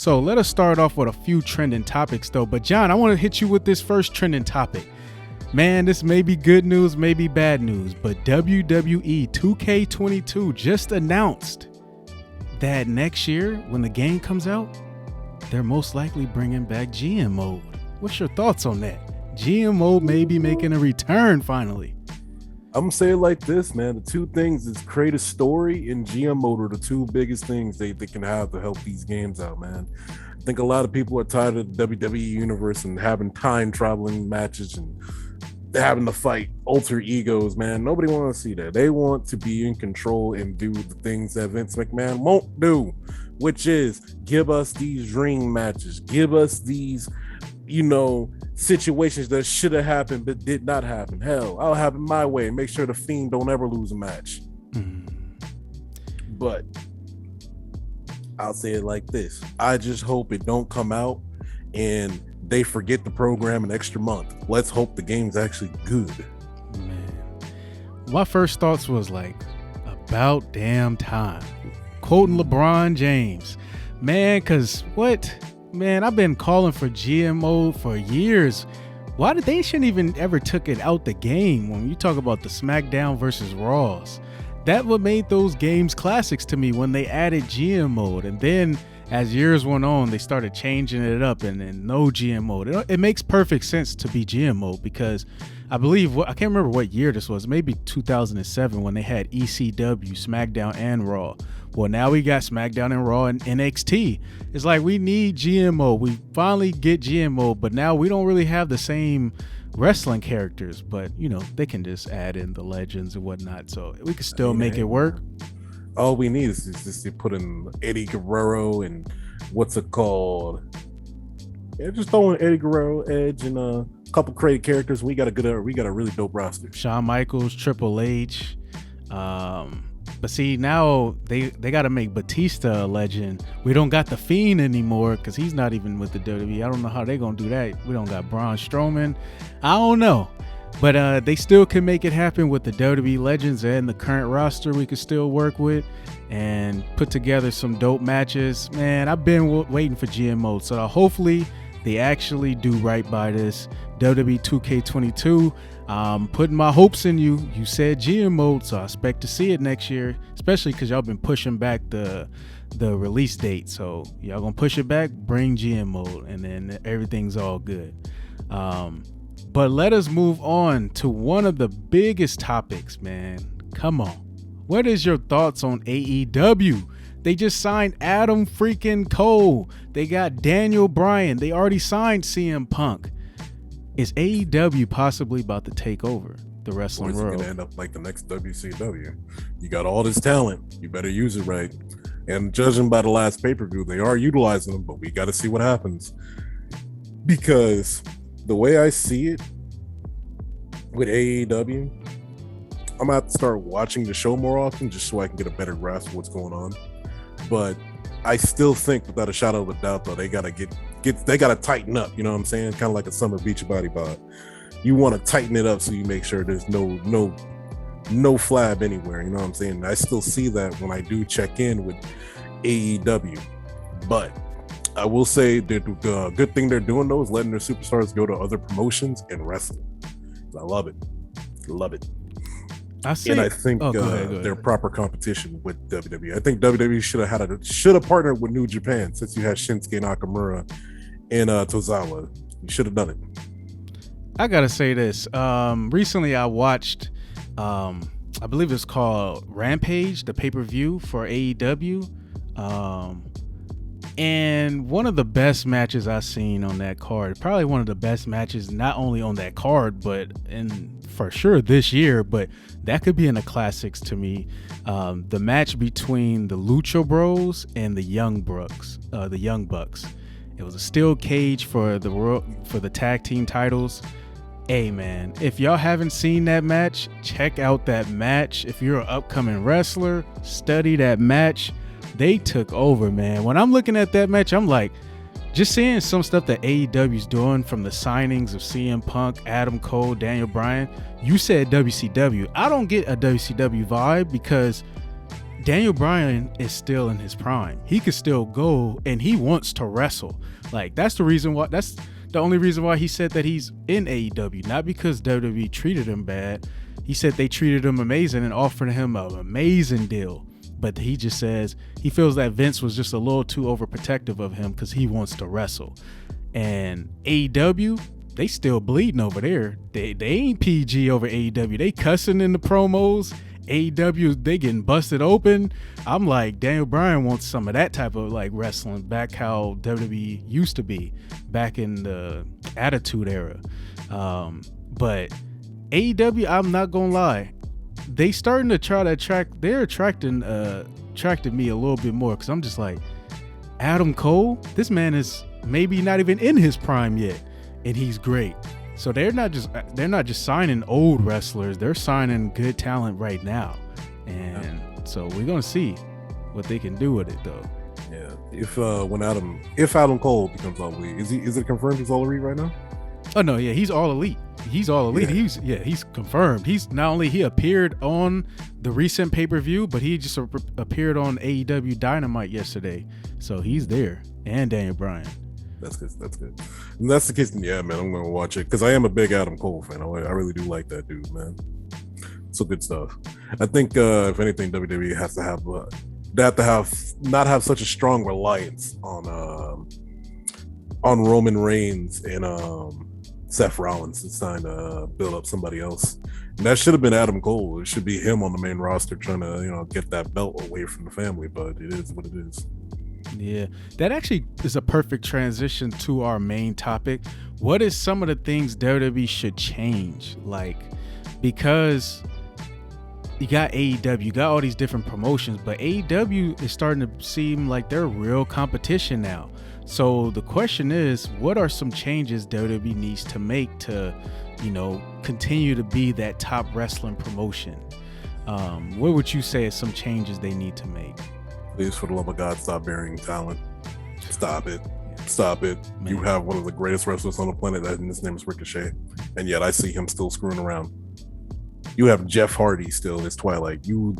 So let us start off with a few trending topics though. But John, I want to hit you with this first trending topic. Man, this may be good news, may be bad news, but WWE 2K22 just announced that next year when the game comes out, they're most likely bringing back GM mode. What's your thoughts on that? GM mode may be making a return finally. I'm gonna say it like this, man. The two things is create a story and GM mode are the two biggest things they can have to help these games out, man. I think a lot of people are tired of the WWE universe and having time traveling matches and having to fight alter egos, man. Nobody wants to see that. They want to be in control and do the things that Vince McMahon won't do, which is give us these dream matches, give us these, situations that should have happened but did not happen. Hell, I'll have it my way. Make sure the Fiend don't ever lose a match. But I'll say it like this. I just hope it don't come out and they forget the program an extra month. Let's hope the game's actually good. Man, my first thoughts was like, about damn time. Quoting LeBron James. Man, because what? Man, I've been calling for GM mode for years. Why did they shouldn't even ever took it out the game when you talk about the SmackDown versus Raws? That what made those games classics to me when they added GM mode. And then as years went on, they started changing it up and no GM mode. It makes perfect sense to be GM mode because I believe, I can't remember what year this was, maybe 2007 when they had ECW, SmackDown, and Raw. Well, now we got SmackDown and Raw and NXT. It's like we need GM mode. We finally get GM mode, but now we don't really have the same wrestling characters. But, they can just add in the legends and whatnot. So we can still make it work. All we need is just to put in Eddie Guerrero and what's it called? Yeah, just throw in Eddie Guerrero, Edge, and a couple creative characters. We got a really dope roster. Shawn Michaels, Triple H. But see, now they got to make Batista a legend. We don't got the Fiend anymore because he's not even with the WWE. I don't know how they gonna do that. We don't got Braun Strowman. I don't know. But they still can make it happen with the WWE legends and the current roster we could still work with and put together some dope matches. Man, I've been waiting for GM mode. So hopefully they actually do right by this. WWE 2K22, putting my hopes in you. You said GM mode, so I expect to see it next year, especially because y'all been pushing back the release date. So y'all gonna push it back, bring GM mode, and then everything's all good. But let us move on to one of the biggest topics, man. Come on. What is your thoughts on AEW? They just signed Adam freaking Cole. They got Daniel Bryan. They already signed CM Punk. Is AEW possibly about to take over the wrestling world? It's going to end up like the next WCW. You got all this talent. You better use it right. And judging by the last pay-per-view, they are utilizing them, but we got to see what happens. Because the way I see it with AEW, I'm going to have to start watching the show more often just so I can get a better grasp of what's going on. But I still think, without a shadow of a doubt, though, they gotta they gotta tighten up. You know what I'm saying? Kind of like a summer beach body bod. You want to tighten it up so you make sure there's no flab anywhere. You know what I'm saying? I still see that when I do check in with AEW, but I will say the good thing they're doing though is letting their superstars go to other promotions and wrestle. I love it. I think go ahead. they're proper competition with WWE. I think WWE should have partnered with New Japan since you had Shinsuke Nakamura and Tozawa. You should have done it. I gotta say this. Recently, I watched, I believe it's called Rampage, the pay-per-view for AEW, and one of the best matches I've seen on that card. Probably one of the best matches, not only on that card, but for sure this year. But that could be in the classics to me. The match between the Lucha Bros and the Young Bucks. It was a steel cage for the tag team titles. Hey man, if y'all haven't seen that match, check out that match. If you're an upcoming wrestler, study that match. They took over, man. When I'm looking at that match, I'm like, just seeing some stuff that AEW's doing, from the signings of CM Punk, Adam Cole, Daniel Bryan. You said WCW. I don't get a WCW vibe because Daniel Bryan is still in his prime. He could still go, and he wants to wrestle. Like, that's the reason why. That's the only reason why he said that he's in AEW. Not because WWE treated him bad. He said they treated him amazing and offered him an amazing deal. But he just says he feels that Vince was just a little too overprotective of him because he wants to wrestle. And AEW, they still bleeding over there. They ain't PG over AEW. They cussing in the promos. AEW, they getting busted open. I'm like, Daniel Bryan wants some of that type of like wrestling back how WWE used to be back in the Attitude Era. But AEW, I'm not gonna lie, they starting to try to attract. They're attracting me a little bit more because I'm just like, Adam Cole, this man is maybe not even in his prime yet, and he's great. So they're not just signing old wrestlers. They're signing good talent right now, and so we're gonna see what they can do with it, though. Yeah. If Adam Cole becomes all elite, is it confirmed he's all elite right now? Oh no, yeah, he's all elite. He's all elite. Yeah. He's confirmed. He's not only he appeared on the recent pay-per-view, but he just appeared on AEW Dynamite yesterday. So he's there, and Daniel Bryan. That's good. And that's the case, then yeah, man, I'm gonna watch it because I am a big Adam Cole fan. I really do like that dude, man. So good stuff. I think if anything, WWE has to have not have such a strong reliance on Roman Reigns and Seth Rollins. It's time to build up somebody else. And that should have been Adam Cole. It should be him on the main roster trying to get that belt away from the family. But it is what it is. Yeah, that actually is a perfect transition to our main topic. What is some of the things WWE should change? Like, because you got AEW, you got all these different promotions, but AEW is starting to seem like they're real competition now. So the question is, what are some changes WWE needs to make to, continue to be that top wrestling promotion? What would you say is some changes they need to make? Please, for the love of God, stop burying talent. Stop it. Man. You have one of the greatest wrestlers on the planet, and his name is Ricochet, and yet I see him still screwing around. You have Jeff Hardy still as Twilight. You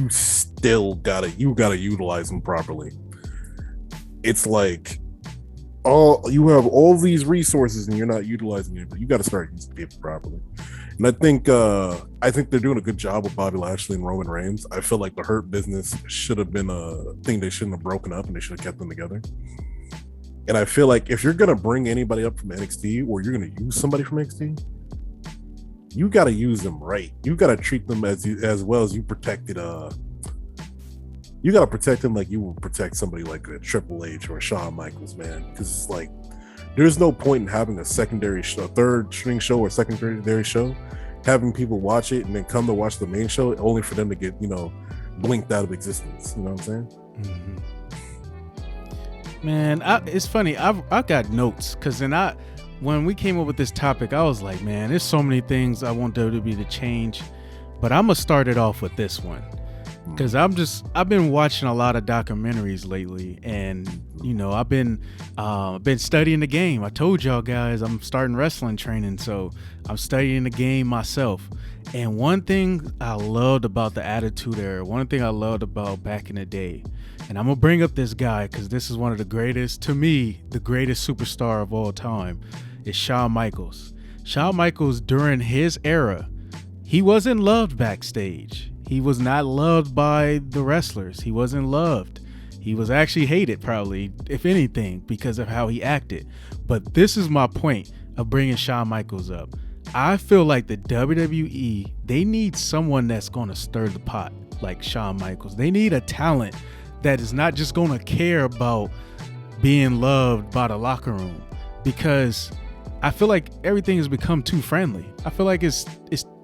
still gotta utilize him properly. It's like you have all these resources and you're not utilizing it, but you got to start using people properly. And I think they're doing a good job with Bobby Lashley and Roman Reigns. I feel like the Hurt Business should have been a thing they shouldn't have broken up, and they should have kept them together. And I feel like if you're gonna bring anybody up from NXT, or you're gonna use somebody from NXT, you got to use them right. You got to treat them as well as you protected. You got to protect them like you would protect somebody like a Triple H or a Shawn Michaels, man. Because it's like, there's no point in having a third string show or secondary show, having people watch it and then come to watch the main show only for them to get, blinked out of existence. You know what I'm saying? Mm-hmm. Man, it's funny. I got notes because when we came up with this topic, I was like, man, there's so many things I want WWE to change, but I'm gonna start it off with this one. Because I've been watching a lot of documentaries lately, and I've been studying the game. I told y'all guys I'm starting wrestling training, so I'm studying the game myself. And one thing I loved about the Attitude Era, one thing I loved about back in the day, and I'm gonna bring up this guy because this is one of the greatest, to me, the greatest superstar of all time, is Shawn Michaels. Shawn Michaels, during his era, he wasn't loved backstage. He was not loved by the wrestlers. He wasn't loved. He was actually hated, probably, if anything, because of how he acted. But this is my point of bringing Shawn Michaels up. I feel like the WWE, they need someone that's going to stir the pot like Shawn Michaels. They need a talent that is not just going to care about being loved by the locker room, because I feel like everything has become too friendly. I feel like it's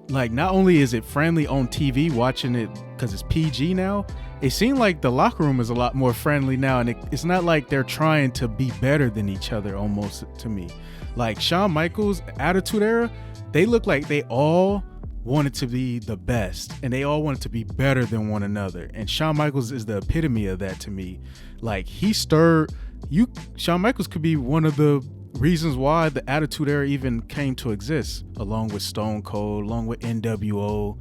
like, not only is it friendly on TV, watching it because it's PG now, it seems like the locker room is a lot more friendly now, and it's not like they're trying to be better than each other, almost, to me. Like Shawn Michaels' Attitude Era, they look like they all wanted to be the best, and they all wanted to be better than one another. And Shawn Michaels is the epitome of that to me. Like, Shawn Michaels could be one of the reasons why the Attitude Era even came to exist, along with Stone Cold, along with NWO.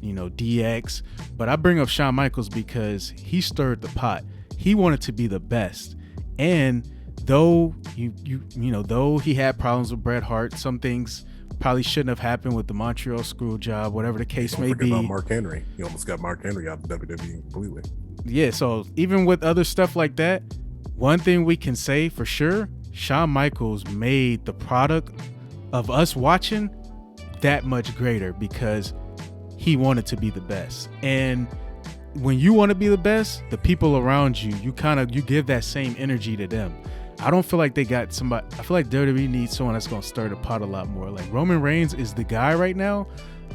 DX. But I bring up Shawn Michaels because he stirred the pot. He wanted to be the best. And though though he had problems with Bret Hart, some things probably shouldn't have happened with the Montreal screw job, whatever the case may be. About Mark Henry. He almost got Mark Henry out of WWE completely. Yeah, so even with other stuff like that, one thing we can say for sure, Shawn Michaels made the product of us watching that much greater because he wanted to be the best. And when you want to be the best, the people around you, you give that same energy to them. I don't feel like they got somebody. I feel like WWE needs someone that's going to stir the pot a lot more. Like Roman Reigns is the guy right now,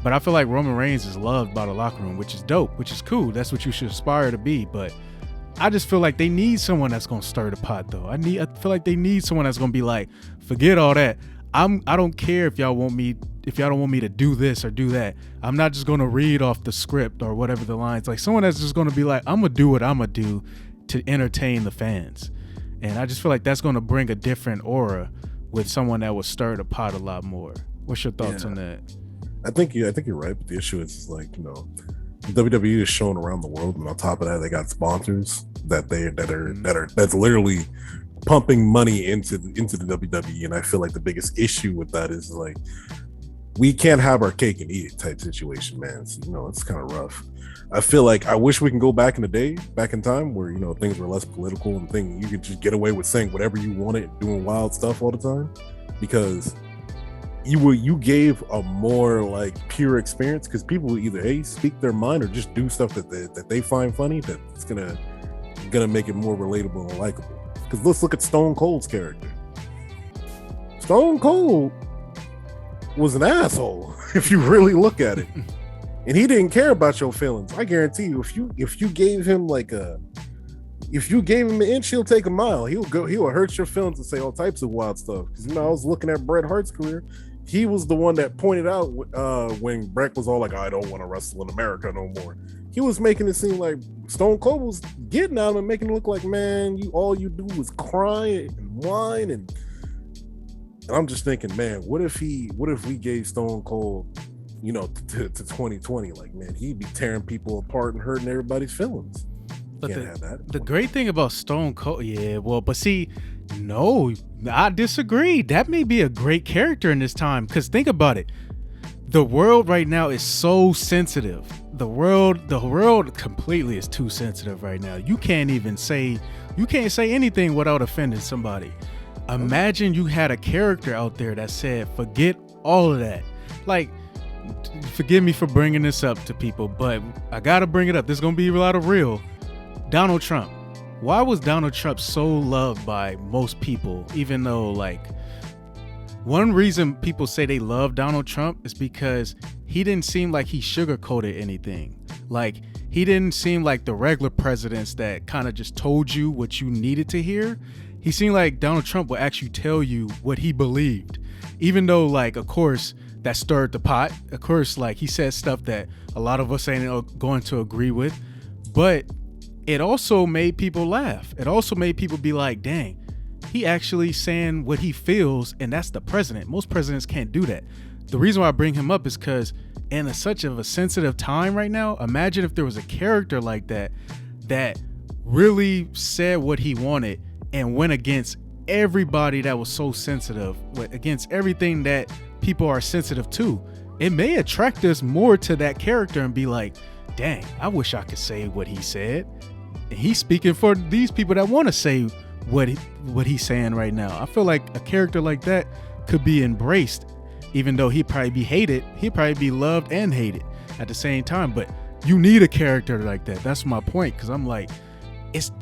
but I feel like Roman Reigns is loved by the locker room, which is dope, which is cool. That's what you should aspire to be. But I just feel like they need someone that's going to stir the pot, though. I feel like they need someone that's going to be like, forget all that. I don't care if y'all don't want me to do this or do that. I'm not just going to read off the script or whatever the lines. Like someone that's just going to be like, I'm going to do what I'm going to do to entertain the fans. And I just feel like that's going to bring a different aura with someone that will stir the pot a lot more. What's your thoughts on that? I think you're right, but the issue is like, WWE is shown around the world, and on top of that, they got sponsors that's literally pumping money into the WWE. And I feel like the biggest issue with that is like, we can't have our cake and eat it type situation, man. So, it's kind of rough. I feel like I wish we can go back in time where, things were less political and you could just get away with saying whatever you wanted, doing wild stuff all the time, because you gave a more like pure experience, because people will either speak their mind or just do stuff that they find funny that's gonna make it more relatable and likable. Because let's look at Stone Cold's character. Stone Cold was an asshole if you really look at it. And he didn't care about your feelings. I guarantee you, if you gave him an inch, he'll take a mile. He'll hurt your feelings and say all types of wild stuff. Because I was looking at Bret Hart's career. He was the one that pointed out when Bret was all like, I don't want to wrestle in America no more. He was making it seem like Stone Cold was getting at him and making it look like, man, all you do is cry and whine, and I'm just thinking, man, what if we gave Stone Cold, to 2020, like, man, he'd be tearing people apart and hurting everybody's feelings. But the great thing about Stone Cold, but see, no, I disagree. That may be a great character in this time, because think about it. The world right now is so sensitive. The world completely is too sensitive right now. You can't say anything without offending somebody. Imagine you had a character out there that said, forget all of that. Like, forgive me for bringing this up to people, but I gotta bring it up. There's gonna be a lot of real. Donald Trump. Why was Donald Trump so loved by most people, even though, like, one reason people say they love Donald Trump is because he didn't seem like he sugarcoated anything. Like, he didn't seem like the regular presidents that kind of just told you what you needed to hear. He seemed like Donald Trump would actually tell you what he believed, even though, like, of course, that stirred the pot. Of course, like, he said stuff that a lot of us ain't going to agree with, but it also made people laugh. It also made people be like, dang, he actually saying what he feels, and that's the president. Most presidents can't do that. The reason why I bring him up is because in such of a sensitive time right now, imagine if there was a character like that really said what he wanted and went against everybody that was so sensitive, against everything that people are sensitive to. It may attract us more to that character and be like, dang, I wish I could say what he said. And he's speaking for these people that want to say what he's saying right now. I feel like a character like that could be embraced, even though he'd probably be hated. He'd probably be loved and hated at the same time. But you need a character like that. That's my point. Because I'm like,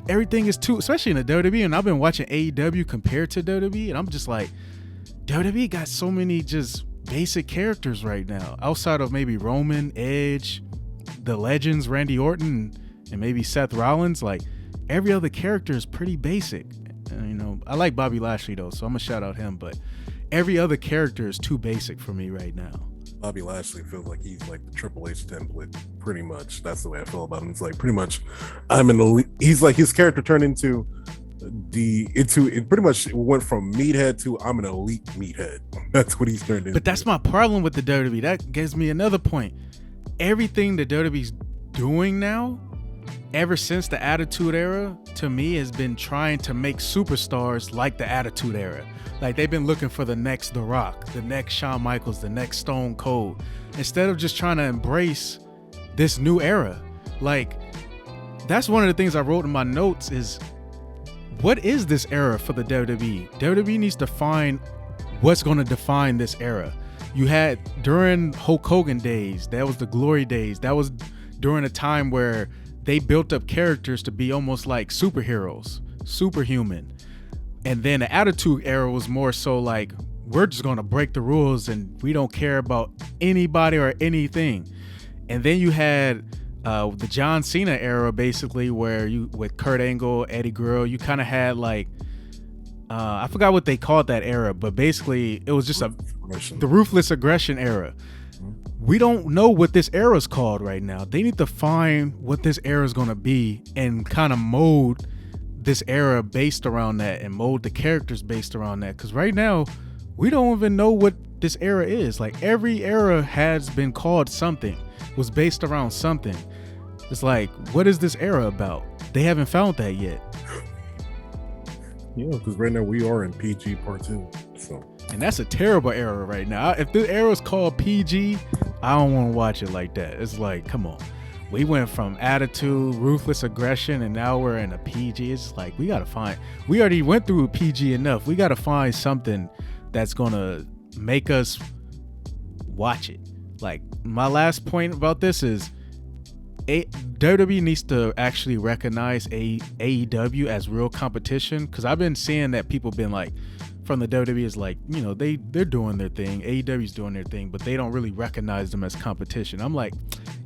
everything is too, especially in the WWE. And I've been watching AEW compared to WWE, and I'm just like, WWE got so many just basic characters right now. Outside of maybe Roman, Edge, the legends, Randy Orton, and maybe Seth Rollins, like, every other character is pretty basic. And, I like Bobby Lashley though, so I'm gonna shout out him, but every other character is too basic for me right now. Bobby Lashley feels like he's like the Triple H template, pretty much. That's the way I feel about him. It's like, pretty much, I'm an elite. He's like, his character turned into it pretty much went from meathead to I'm an elite meathead. That's what he's turned into. But that's my problem with the WWE. That gives me another point. everything that WWE's doing now, ever since the Attitude Era, to me has been trying to make superstars like the Attitude Era. Like they've been looking for the next The Rock, the next Shawn Michaels, the next Stone Cold, instead of just trying to embrace this new era. Like that's one of the things I wrote in my notes is, what is this era for the WWE? WWE needs to find what's going to define this era. You had during Hulk Hogan days, that was the glory days. That was during a time where they built up characters to be almost like superheroes, superhuman. And then the Attitude Era was more so like, we're just going to break the rules and we don't care about anybody or anything. And then you had the John Cena era, basically, where you, with Kurt Angle, Eddie Guerrero, you kind of had like, I forgot what they called that era, but basically it was just the ruthless aggression era. We don't know what this era is called right now. They need to find what this era is going to be and kind of mold this era based around that and mold the characters based around that. Because right now, we don't even know what this era is. Like every era has been called something, was based around something. It's like, what is this era about? They haven't found that yet. Yeah, because right now we are in PG Part 2. So. And that's a terrible era right now. If the era is called PG, I don't want to watch it like that. It's like, come on. We went from Attitude, Ruthless Aggression, and now we're in a PG. It's like, we already went through PG enough. We got to find something that's going to make us watch it. Like, my last point about this is WWE needs to actually recognize AEW as real competition, because I've been seeing that people been like, from the WWE is like, you know, they're doing their thing, AEW's doing their thing, but they don't really recognize them as competition. I'm like,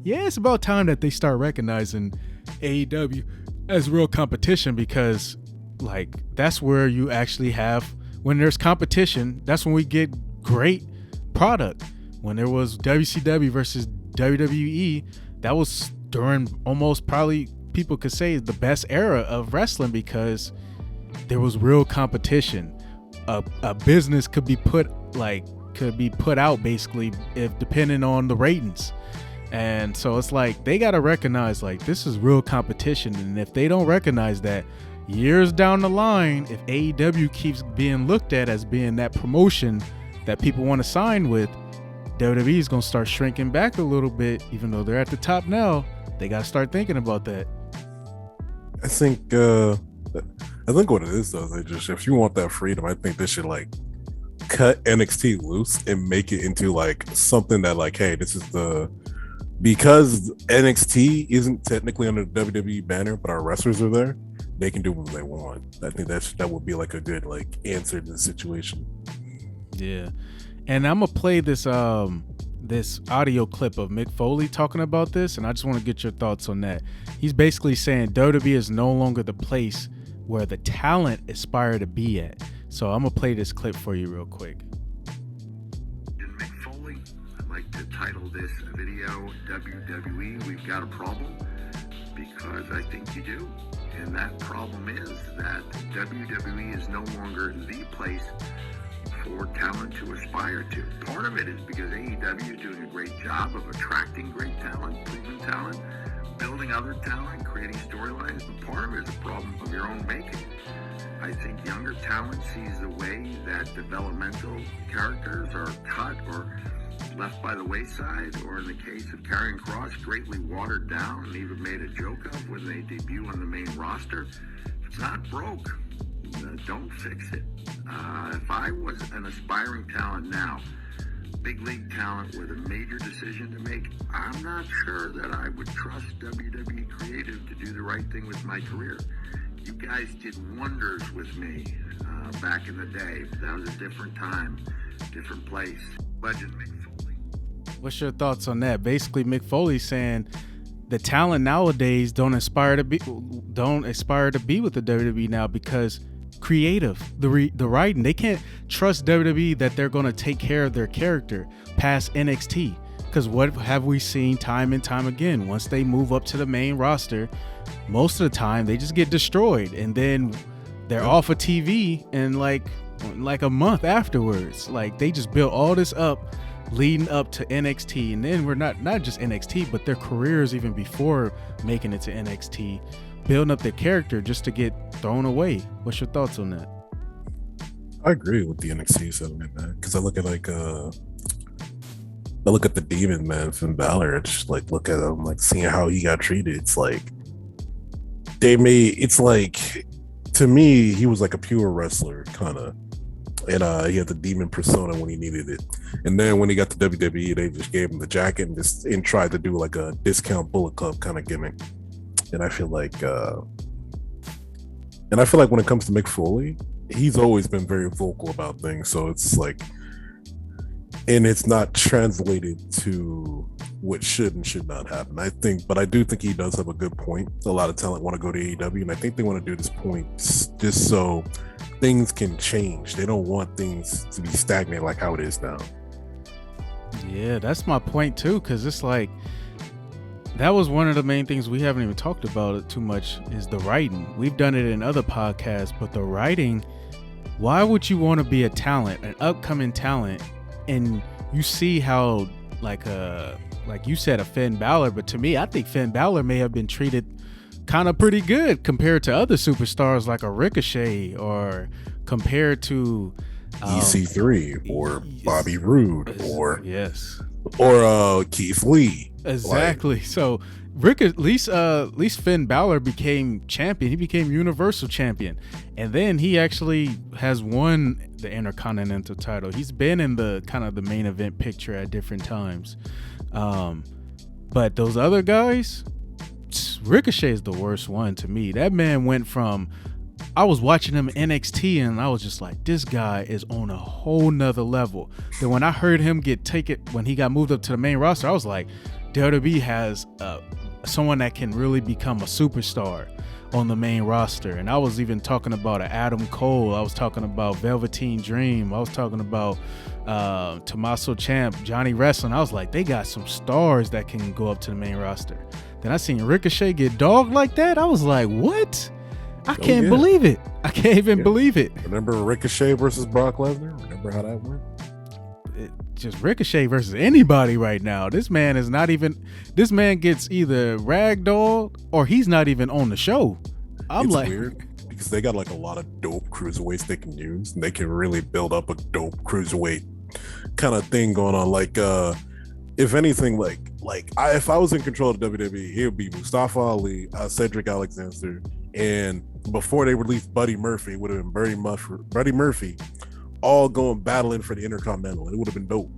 yeah, it's about time that they start recognizing AEW as real competition, because like that's where you actually have, when there's competition, that's when we get great product. When there was WCW versus WWE, that was during almost, probably people could say, the best era of wrestling, because there was real competition. A business could be put out basically, if depending on the ratings. And so it's like they got to recognize like this is real competition, and if they don't recognize that, years down the line, if AEW keeps being looked at as being that promotion that people want to sign with, WWE is going to start shrinking back a little bit. Even though they're at the top now, they got to start thinking about that. I think what it is though, they just, if you want that freedom, I think they should like cut NXT loose and make it into like something that like, hey, this is because NXT isn't technically under the WWE banner, but our wrestlers are there, they can do what they want. I think that would be like a good like answer to the situation. Yeah. And I'm gonna play this this audio clip of Mick Foley talking about this, and I just want to get your thoughts on that. He's basically saying WWE is no longer the place where the talent aspire to be at. So I'm gonna play this clip for you real quick. Mick Foley, I'd like to title this video WWE, We've Got a Problem, because I think you do. And that problem is that WWE is no longer the place for talent to aspire to. Part of it is because AEW is doing a great job of attracting great talent, proven talent, building other talent, creating storylines, but part of it is a problem of your own making. I think younger talent sees the way that developmental characters are cut or left by the wayside, or in the case of Karrion Kross, greatly watered down and even made a joke of when they debut on the main roster. If it's not broke, don't fix it. If I was an aspiring talent now, big league talent with a major decision to make, I'm not sure that I would trust WWE Creative to do the right thing with my career. You guys did wonders with me back in the day. That was a different time, different place. Legend Mick Foley. What's your thoughts on that? Basically, Mick Foley saying the talent nowadays don't aspire to be with the WWE now, because creative, the writing, they can't trust WWE that they're going to take care of their character past NXT, because what have we seen time and time again? Once they move up to the main roster, most of the time they just get destroyed, and then they're off of TV in like a month afterwards. Like, they just built all this up leading up to NXT, and then we're not just NXT, but their careers even before making it to NXT, building up their character just to get thrown away. What's your thoughts on that? I agree with the NXT settlement, man. Because I look at the Demon, man, Finn Balor. It's like, look at him, like seeing how he got treated. It's like it's like, to me, he was like a pure wrestler, kind of. And he had the demon persona when he needed it. And then when he got to WWE, they just gave him the jacket and tried to do like a discount Bullet Club kind of gimmick. And I feel like when it comes to Mick Foley, he's always been very vocal about things. So it's like, and it's not translated to what should and should not happen. But I do think he does have a good point. A lot of talent want to go to AEW, and I think they want to do this point just so things can change. They don't want things to be stagnant like how it is now. Yeah, that's my point too, because it's like, that was one of the main things we haven't even talked about it too much, is the writing. We've done it in other podcasts, but the writing, why would you want to be a talent, an upcoming talent, and you see how like you said, a Finn Balor, but to me, I think Finn Balor may have been treated kind of pretty good compared to other superstars like a Ricochet, or compared to EC3 or Bobby Roode or Keith Lee. Exactly. So at least Finn Balor became champion. He became Universal Champion, and then he actually has won the Intercontinental title. He's been in the kind of the main event picture at different times. But those other guys, Ricochet is the worst one to me. That man went from, I was watching him in NXT and I was just like, this guy is on a whole nother level. Then when I heard him when he got moved up to the main roster, I was like, WWE has someone that can really become a superstar on the main roster. And I was even talking about an Adam Cole. I was talking about Velveteen Dream. I was talking about Tommaso Ciampa, Johnny Wrestling. I was like, they got some stars that can go up to the main roster. Then I seen Ricochet get dogged like that. I was like, what? I can't believe it. I can't even believe it. Remember Ricochet versus Brock Lesnar? Remember how that went? Just Ricochet versus anybody right now. This man gets either ragdolled or he's not even on the show. It's weird because they got like a lot of dope cruiserweights they can use, and they can really build up a dope cruiserweight kind of thing going on. Like, if anything, if I was in control of WWE, it would be Mustafa Ali, Cedric Alexander, and before they released Buddy Murphy, it would have been Buddy Murphy, all going battling for the Intercontinental. It would have been dope.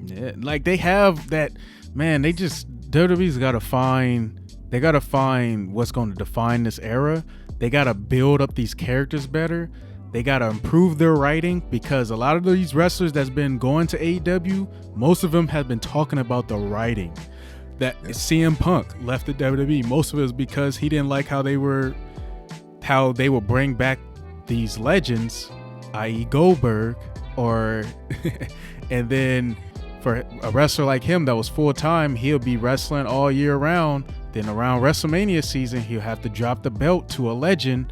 Yeah, like they have that, man. WWE's got to find. They got to find what's going to define this era. They got to build up these characters better. They got to improve their writing, because a lot of these wrestlers that's been going to AEW, most of them have been talking about the writing. That CM Punk left the WWE. Most of it is because he didn't like how they would bring back these legends, i.e. Goldberg, and then for a wrestler like him that was full-time, he'll be wrestling all year round. Then around WrestleMania season, he'll have to drop the belt to a legend.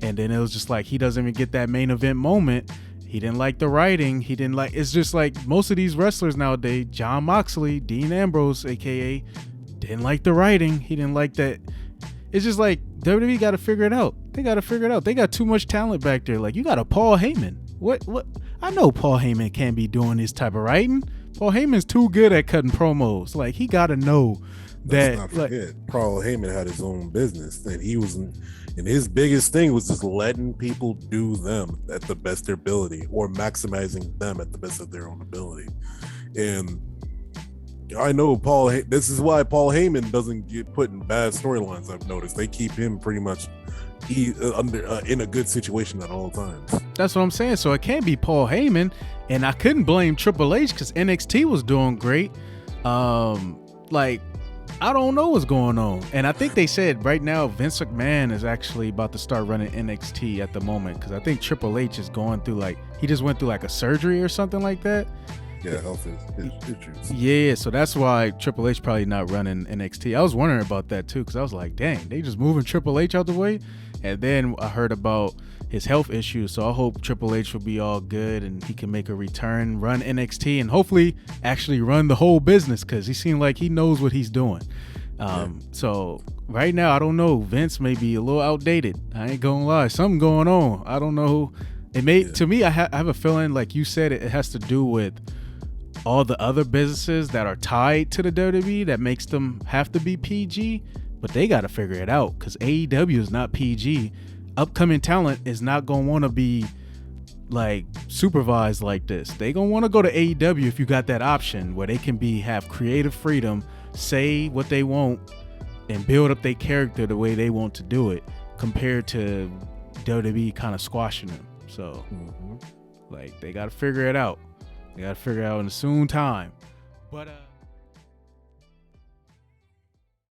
And then it was just like, he doesn't even get that main event moment. He didn't like the writing. It's just like most of these wrestlers nowadays, Jon Moxley, Dean Ambrose, AKA, didn't like the writing. He didn't like that. It's just like, WWE got to figure it out. They got to figure it out. They got too much talent back there. Like, you got a Paul Heyman. What? I know Paul Heyman can't be doing this type of writing. Paul Heyman's too good at cutting promos. Like, he got to know that. Let's not forget, Paul Heyman had his own business, and and his biggest thing was just letting people do them at the best of their ability, or maximizing them at the best of their own ability. And I know this is why Paul Heyman doesn't get put in bad storylines. I've noticed they keep him pretty much in a good situation at all times. That's what I'm saying. So it can't be Paul Heyman, and I couldn't blame Triple H because NXT was doing great. I don't know what's going on. And I think they said right now Vince McMahon is actually about to start running NXT at the moment, because I think Triple H is going through he just went through a surgery or something like that. Yeah, health issues. Yeah, so that's why Triple H probably not running NXT. I was wondering about that too, because I was like, dang, they just moving Triple H out the way. And then I heard about his health issues. So I hope Triple H will be all good and he can make a return, run NXT, and hopefully actually run the whole business, because he seemed like he knows what he's doing. So right now, I don't know. Vince may be a little outdated. I ain't gonna lie. Something going on. I don't know. It may, to me, I have a feeling, like you said, it has to do with all the other businesses that are tied to the WWE that makes them have to be PG, but they got to figure it out, because AEW is not PG. Upcoming talent is not going to want to be like supervised like this. They going to want to go to AEW if you got that option where they can have creative freedom, say what they want, and build up their character the way they want to do it, compared to WWE kind of squashing them. So like, they got to figure it out. They got to figure it out in a soon time. But